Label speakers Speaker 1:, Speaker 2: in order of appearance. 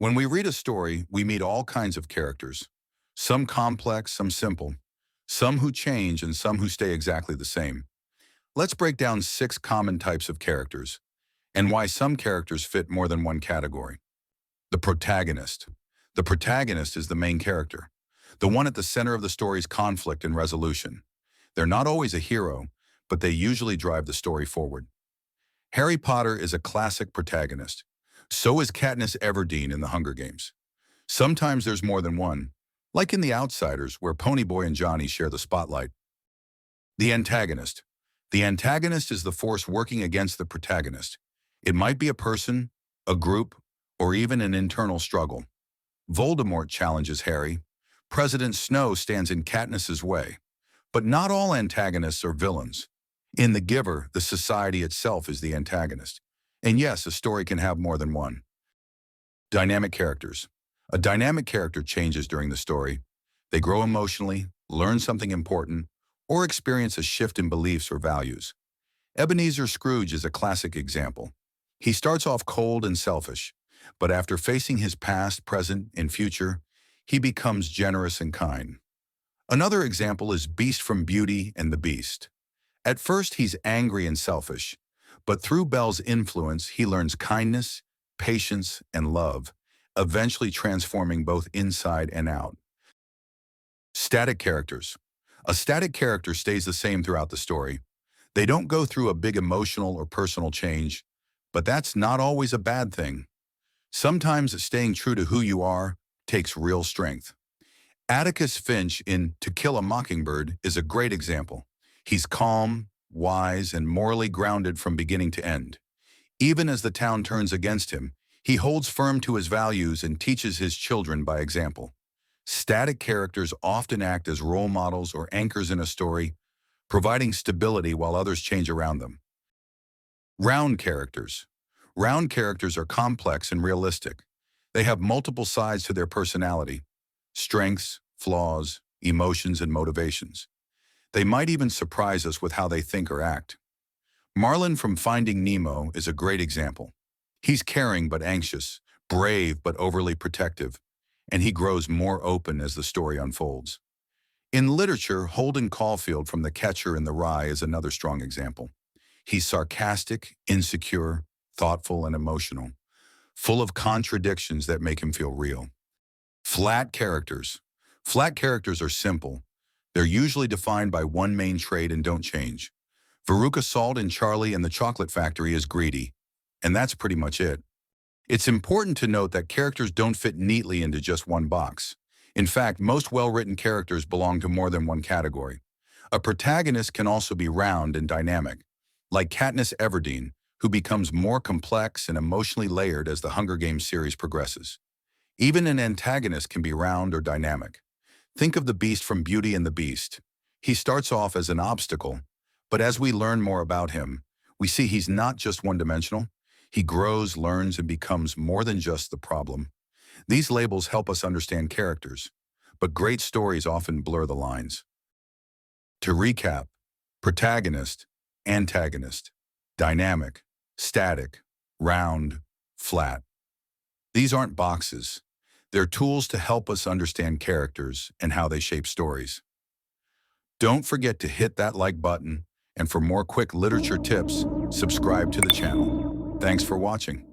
Speaker 1: When we read a story, we meet all kinds of characters, some complex, some simple, some who change and some who stay exactly the same. Let's break down 6 common types of characters and why some characters fit more than one category. The protagonist. The protagonist is the main character, the one at the center of the story's conflict and resolution. They're not always a hero, but they usually drive the story forward. Harry Potter is a classic protagonist. So is Katniss Everdeen in The Hunger Games. Sometimes there's more than one, like in The Outsiders, where Ponyboy and Johnny share the spotlight. The antagonist. The antagonist is the force working against the protagonist. It might be a person, a group, or even an internal struggle. Voldemort challenges Harry. President Snow stands in Katniss's way. But not all antagonists are villains. In The Giver, the society itself is the antagonist. And yes, a story can have more than one. Dynamic characters. A dynamic character changes during the story. They grow emotionally, learn something important, or experience a shift in beliefs or values. Ebenezer Scrooge is a classic example. He starts off cold and selfish, but after facing his past, present, and future, he becomes generous and kind. Another example is Beast from Beauty and the Beast. At first, he's angry and selfish, but through Belle's influence, he learns kindness, patience, and love, eventually transforming both inside and out. Static characters. A static character stays the same throughout the story. They don't go through a big emotional or personal change, but that's not always a bad thing. Sometimes staying true to who you are takes real strength. Atticus Finch in To Kill a Mockingbird is a great example. He's calm, wise, and morally grounded from beginning to end. Even as the town turns against him, he holds firm to his values and teaches his children by example. Static characters often act as role models or anchors in a story, providing stability while others change around them. Round characters. Round characters are complex and realistic. They have multiple sides to their personality, strengths, flaws, emotions, and motivations. They might even surprise us with how they think or act. Marlin from Finding Nemo is a great example. He's caring but anxious, brave but overly protective, and he grows more open as the story unfolds. In literature, Holden Caulfield from The Catcher in the Rye is another strong example. He's sarcastic, insecure, thoughtful, and emotional, full of contradictions that make him feel real. Flat characters. Flat characters are simple. They're usually defined by one main trait and don't change. Veruca Salt in Charlie and the Chocolate Factory is greedy, and that's pretty much it. It's important to note that characters don't fit neatly into just one box. In fact, most well-written characters belong to more than one category. A protagonist can also be round and dynamic, like Katniss Everdeen, who becomes more complex and emotionally layered as the Hunger Games series progresses. Even an antagonist can be round or dynamic. Think of the Beast from Beauty and the Beast. He starts off as an obstacle, but as we learn more about him, we see he's not just one-dimensional. He grows, learns, and becomes more than just the problem. These labels help us understand characters, but great stories often blur the lines. To recap, protagonist, antagonist, dynamic, static, round, flat. These aren't boxes. They're tools to help us understand characters and how they shape stories. Don't forget to hit that like button, and for more quick literature tips, subscribe to the channel. Thanks for watching.